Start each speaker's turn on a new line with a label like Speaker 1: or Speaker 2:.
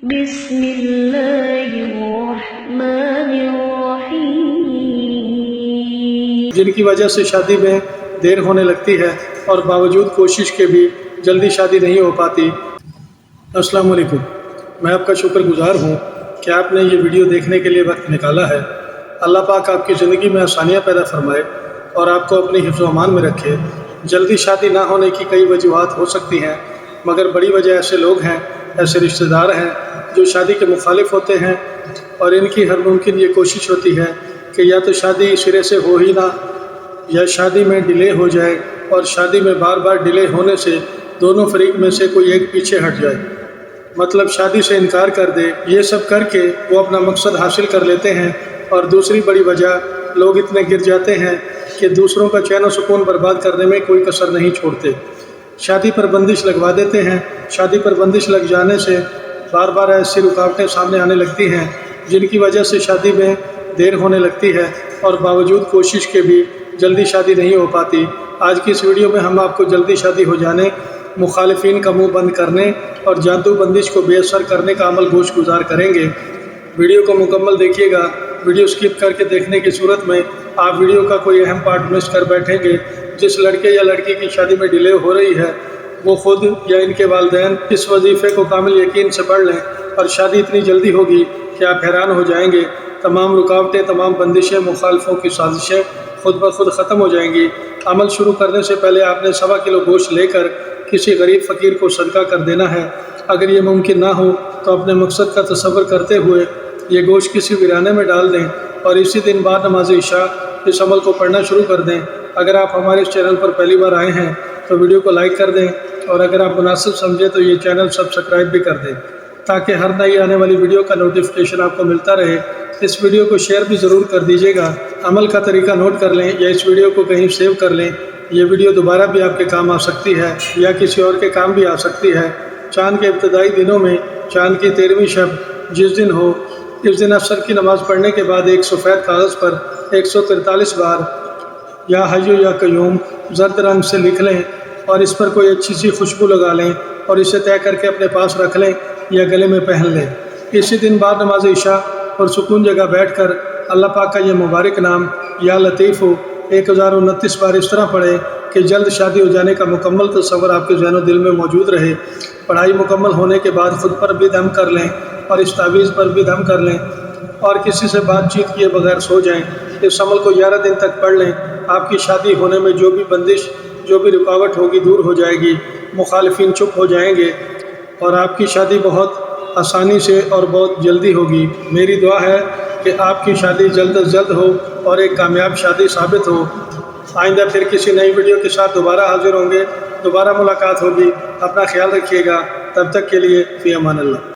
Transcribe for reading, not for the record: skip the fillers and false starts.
Speaker 1: بسم اللہ الرحمن الرحیم۔
Speaker 2: جن کی وجہ سے شادی میں دیر ہونے لگتی ہے اور باوجود کوشش کے بھی جلدی شادی نہیں ہو پاتی۔ السلام علیکم، میں آپ کا شکر گزار ہوں کہ آپ نے یہ ویڈیو دیکھنے کے لیے وقت نکالا ہے۔ اللہ پاک آپ کی زندگی میں آسانیاں پیدا فرمائے اور آپ کو اپنی حفظ و امان میں رکھے۔ جلدی شادی نہ ہونے کی کئی وجوہات ہو سکتی ہیں، مگر بڑی وجہ ایسے لوگ ہیں، ایسے رشتہ دار ہیں جو شادی کے مخالف ہوتے ہیں، اور ان کی ہر ممکن یہ کوشش ہوتی ہے کہ یا تو شادی سرے سے ہو ہی نہ، یا شادی میں ڈیلے ہو جائے، اور شادی میں بار بار ڈیلے ہونے سے دونوں فریق میں سے کوئی ایک پیچھے ہٹ جائے، مطلب شادی سے انکار کر دے۔ یہ سب کر کے وہ اپنا مقصد حاصل کر لیتے ہیں۔ اور دوسری بڑی وجہ، لوگ اتنے گر جاتے ہیں کہ دوسروں کا چین و سکون برباد کرنے میں کوئی کسر نہیں چھوڑتے۔ شادی پر بندش لگوا دیتے ہیں۔ شادی پر بندش لگ جانے سے بار بار ایسی رکاوٹیں سامنے آنے لگتی ہیں جن کی وجہ سے شادی میں دیر ہونے لگتی ہے اور باوجود کوشش کے بھی جلدی شادی نہیں ہو پاتی۔ آج کی اس ویڈیو میں ہم آپ کو جلدی شادی ہو جانے، مخالفین کا منہ بند کرنے اور جادو بندش کو بے اثر کرنے کا عمل گوش گزار کریں گے۔ ویڈیو کو مکمل دیکھیے گا۔ ویڈیو سکپ کر کے دیکھنے کی صورت میں آپ ویڈیو کا کوئی اہم پارٹ مس کر بیٹھیں گے۔ جس لڑکے یا لڑکی کی شادی میں ڈیلے ہو رہی ہے، وہ خود یا ان کے والدین اس وظیفے کو کامل یقین سے پڑھ لیں، اور شادی اتنی جلدی ہوگی کہ آپ حیران ہو جائیں گے۔ تمام رکاوٹیں، تمام بندشیں، مخالفوں کی سازشیں خود بخود ختم ہو جائیں گی۔ عمل شروع کرنے سے پہلے آپ نے 1.25 کلو گوشت لے کر کسی غریب فقیر کو صدقہ کر دینا ہے۔ اگر یہ ممکن نہ ہو تو اپنے مقصد کا تصور کرتے ہوئے یہ گوشت کسی ویرانے میں ڈال دیں، اور اسی دن بعد نماز عشاء اس عمل کو پڑھنا شروع کر دیں۔ اگر آپ ہمارے اس چینل پر پہلی بار آئے ہیں تو ویڈیو کو لائک کر دیں، اور اگر آپ مناسب سمجھیں تو یہ چینل سبسکرائب بھی کر دیں تاکہ ہر نئی آنے والی ویڈیو کا نوٹیفیکیشن آپ کو ملتا رہے۔ اس ویڈیو کو شیئر بھی ضرور کر دیجیے گا۔ عمل کا طریقہ نوٹ کر لیں یا اس ویڈیو کو کہیں سیو کر لیں۔ یہ ویڈیو دوبارہ بھی آپ کے کام آ سکتی ہے یا کسی اور کے کام بھی آ سکتی ہے۔ چاند کے ابتدائی دنوں میں چاند کی 13ویں شب جس دن ہو، اس دن عصر کی نماز پڑھنے کے بعد ایک سفید کاغذ پر 143 بار یا حیو یا قیوم زرد رنگ سے لکھ لیں، اور اس پر کوئی اچھی سی خوشبو لگا لیں اور اسے طے کر کے اپنے پاس رکھ لیں یا گلے میں پہن لیں۔ اسی دن بعد نماز عشاء اور سکون جگہ بیٹھ کر اللہ پاک کا یہ مبارک نام یا لطیف 1029 بار اس طرح پڑھیں کہ جلد شادی ہو جانے کا مکمل تصور آپ کے ذہن و دل میں موجود رہے۔ پڑھائی مکمل ہونے کے بعد خود پر بھی دم کر لیں اور اس تعویذ پر بھی دم کر لیں، اور کسی سے بات چیت کیے بغیر سو جائیں۔ اس عمل کو 11 دن تک پڑھ لیں۔ آپ کی شادی ہونے میں جو بھی بندش، جو بھی رکاوٹ ہوگی دور ہو جائے گی، مخالفین چپ ہو جائیں گے، اور آپ کی شادی بہت آسانی سے اور بہت جلدی ہوگی۔ میری دعا ہے کہ آپ کی شادی جلد از جلد ہو اور ایک کامیاب شادی ثابت ہو۔ آئندہ پھر کسی نئی ویڈیو کے ساتھ دوبارہ حاضر ہوں گے، دوبارہ ملاقات ہوگی۔ اپنا خیال رکھیے گا۔ تب تک کے لیے فی امان اللہ۔